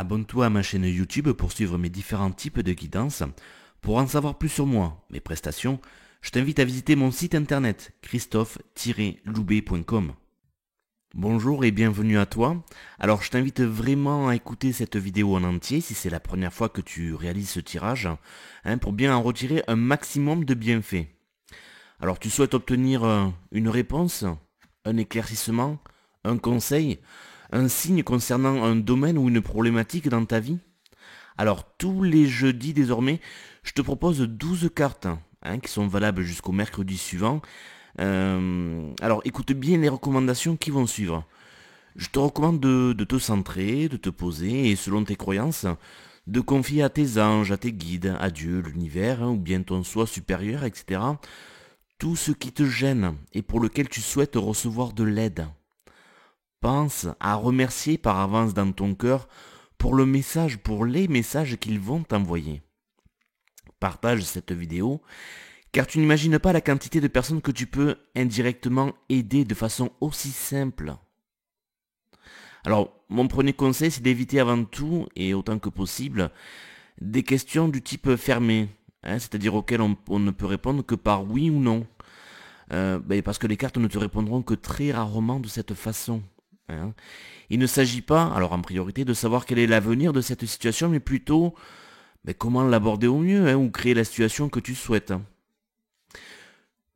Abonne-toi à ma chaîne YouTube pour suivre mes différents types de guidance. Pour en savoir plus sur moi, mes prestations, je t'invite à visiter mon site internet christophe-loubet.com. Bonjour et bienvenue à toi. Alors je t'invite vraiment à écouter cette vidéo en entier si c'est la première fois que tu réalises ce tirage, pour bien en retirer un maximum de bienfaits. Alors tu souhaites obtenir une réponse, un éclaircissement, un conseil, un signe concernant un domaine ou une problématique dans ta vie? Alors tous les jeudis désormais, je te propose 12 cartes qui sont valables jusqu'au mercredi suivant. Alors écoute bien les recommandations qui vont suivre. Je te recommande de te centrer, de te poser et selon tes croyances, de confier à tes anges, à tes guides, à Dieu, l'univers, ou bien ton soi supérieur, etc. Tout ce qui te gêne et pour lequel tu souhaites recevoir de l'aide. Pense à remercier par avance dans ton cœur pour le message, pour les messages qu'ils vont t'envoyer. Partage cette vidéo, car tu n'imagines pas la quantité de personnes que tu peux indirectement aider de façon aussi simple. Alors, mon premier conseil, c'est d'éviter avant tout, et autant que possible, des questions du type fermé, c'est-à-dire auxquelles on ne peut répondre que par oui ou non. Parce que les cartes ne te répondront que très rarement de cette façon. Il ne s'agit pas, alors en priorité, de savoir quel est l'avenir de cette situation, mais plutôt comment l'aborder au mieux, ou créer la situation que tu souhaites.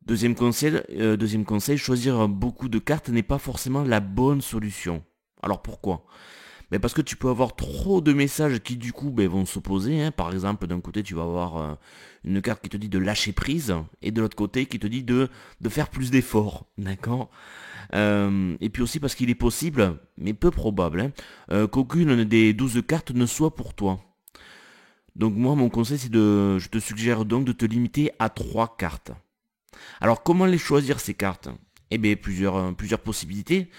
Deuxième conseil, choisir beaucoup de cartes n'est pas forcément la bonne solution. Alors pourquoi? Parce que tu peux avoir trop de messages qui du coup vont s'opposer. Par exemple, d'un côté tu vas avoir une carte qui te dit de lâcher prise, et de l'autre côté qui te dit de faire plus d'efforts. D'accord? Et puis aussi parce qu'il est possible, mais peu probable, qu'aucune des 12 cartes ne soit pour toi. Donc moi, mon conseil, je te suggère donc de te limiter à 3 cartes. Alors comment les choisir ces cartes? Plusieurs possibilités.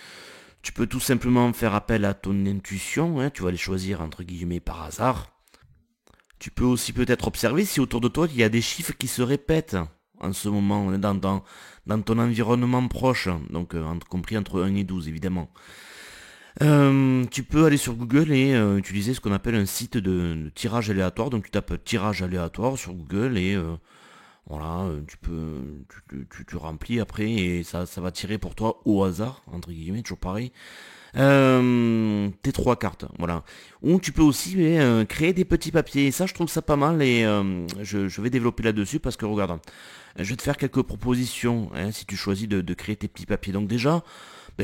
Tu peux tout simplement faire appel à ton intuition, tu vas les choisir entre guillemets par hasard. Tu peux aussi peut-être observer si autour de toi il y a des chiffres qui se répètent en ce moment dans ton environnement proche, donc compris entre 1 et 12 évidemment. Tu peux aller sur Google et utiliser ce qu'on appelle un site de tirage aléatoire. Donc tu tapes tirage aléatoire sur Google et voilà, tu remplis après et ça va tirer pour toi au hasard, entre guillemets, toujours pareil. Tes 3 cartes, voilà. Ou tu peux aussi créer des petits papiers. Et ça, je trouve ça pas mal et je vais développer là-dessus parce que regarde, je vais te faire quelques propositions si tu choisis de créer tes petits papiers. Donc déjà,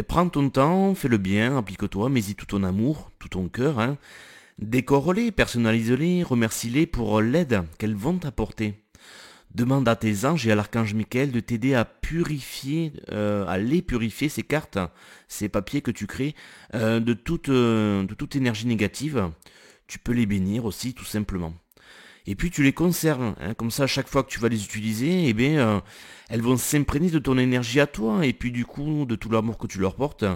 prends ton temps, fais-le bien, applique-toi, mets-y tout ton amour, tout ton cœur. Décore-les, personnalise-les, remercie-les pour l'aide qu'elles vont t'apporter. Demande à tes anges et à l'archange Michael de t'aider à purifier, à les purifier, ces cartes, ces papiers que tu crées, de toute énergie négative. Tu peux les bénir aussi, tout simplement. Et puis tu les conserves, comme ça à chaque fois que tu vas les utiliser, elles vont s'imprégner de ton énergie à toi, et puis du coup de tout l'amour que tu leur portes.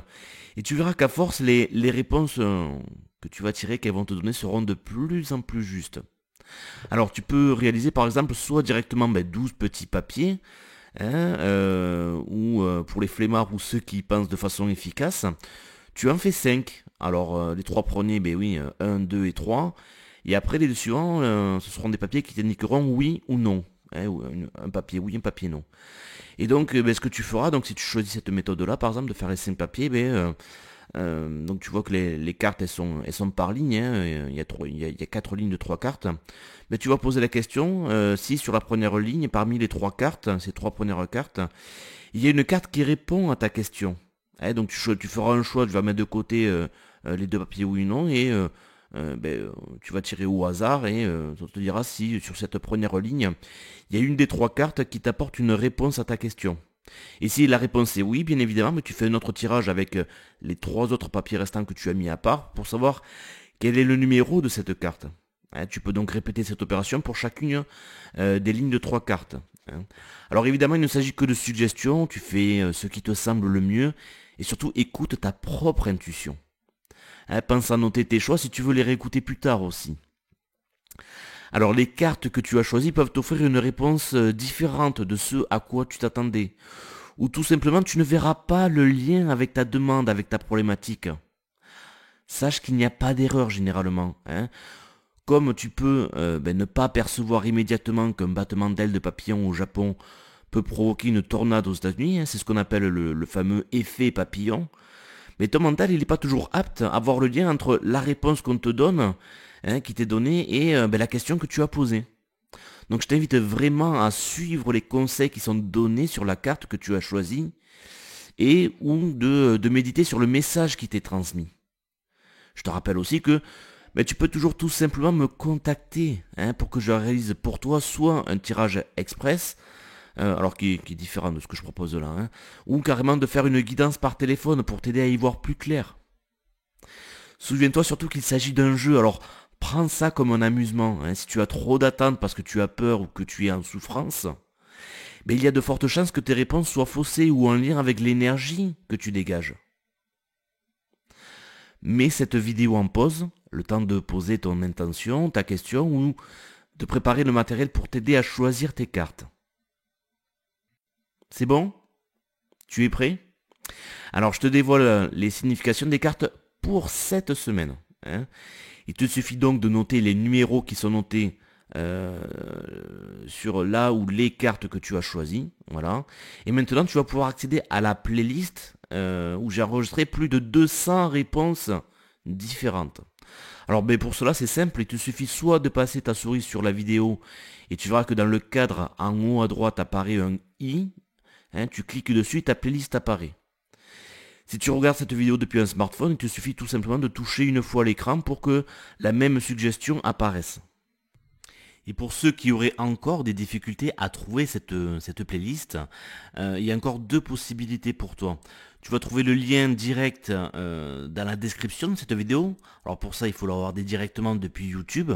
Et tu verras qu'à force, les réponses que tu vas tirer, qu'elles vont te donner, seront de plus en plus justes. Alors tu peux réaliser par exemple soit directement 12 petits papiers, ou pour les flemmards ou ceux qui pensent de façon efficace, tu en fais 5. Alors les 3 premiers, 1, 2 et 3. Et après les deux suivants, ce seront des papiers qui t'indiqueront oui ou non. Ou un papier oui, un papier non. Et donc ce que tu feras, donc si tu choisis cette méthode-là, par exemple, de faire les 5 papiers, donc tu vois que les cartes elles sont par ligne, il y a 4 lignes de 3 cartes. Mais tu vas poser la question si sur la première ligne, parmi les 3 cartes, ces 3 premières cartes, il y a une carte qui répond à ta question. Donc tu feras un choix, tu vas mettre de côté les 2 papiers oui ou non, et tu vas tirer au hasard et ça te dira si sur cette première ligne, il y a une des 3 cartes qui t'apporte une réponse à ta question. Et si la réponse est oui, bien évidemment, mais tu fais un autre tirage avec les 3 autres papiers restants que tu as mis à part pour savoir quel est le numéro de cette carte. Tu peux donc répéter cette opération pour chacune des lignes de 3 cartes. Alors évidemment, il ne s'agit que de suggestions, tu fais ce qui te semble le mieux et surtout écoute ta propre intuition. Pense à noter tes choix si tu veux les réécouter plus tard aussi. Alors les cartes que tu as choisies peuvent t'offrir une réponse différente de ce à quoi tu t'attendais. Ou tout simplement tu ne verras pas le lien avec ta demande, avec ta problématique. sache qu'il n'y a pas d'erreur généralement, hein. Comme tu peux ne pas percevoir immédiatement qu'un battement d'aile de papillon au Japon peut provoquer une tornade aux États-Unis, hein, c'est ce qu'on appelle le fameux effet papillon, mais ton mental il n'est pas toujours apte à voir le lien entre la réponse qu'on te donne, hein, qui t'est donnée, et la question que tu as posée. Donc je t'invite vraiment à suivre les conseils qui sont donnés sur la carte que tu as choisie, et ou de méditer sur le message qui t'est transmis. Je te rappelle aussi que tu peux toujours tout simplement me contacter, hein, pour que je réalise pour toi soit un tirage express, alors qui est différent de ce que je propose là, hein, ou carrément de faire une guidance par téléphone pour t'aider à y voir plus clair. Souviens-toi surtout qu'il s'agit d'un jeu, alors prends ça comme un amusement, hein. Si tu as trop d'attentes parce que tu as peur ou que tu es en souffrance, il y a de fortes chances que tes réponses soient faussées ou en lien avec l'énergie que tu dégages. Mets cette vidéo en pause, le temps de poser ton intention, ta question ou de préparer le matériel pour t'aider à choisir tes cartes. C'est bon? Tu es prêt? Alors je te dévoile les significations des cartes pour cette semaine, hein. Il te suffit donc de noter les numéros qui sont notés sur là ou les cartes que tu as choisies. Voilà. Et maintenant tu vas pouvoir accéder à la playlist où j'ai enregistré plus de 200 réponses différentes. Alors pour cela c'est simple, il te suffit soit de passer ta souris sur la vidéo et tu verras que dans le cadre en haut à droite apparaît un i, hein, tu cliques dessus et ta playlist apparaît. Si tu regardes cette vidéo depuis un smartphone, il te suffit tout simplement de toucher une fois l'écran pour que la même suggestion apparaisse. Et pour ceux qui auraient encore des difficultés à trouver cette playlist, il y a encore deux possibilités pour toi. Tu vas trouver le lien direct dans la description de cette vidéo. Alors pour ça, il faut le regarder directement depuis YouTube.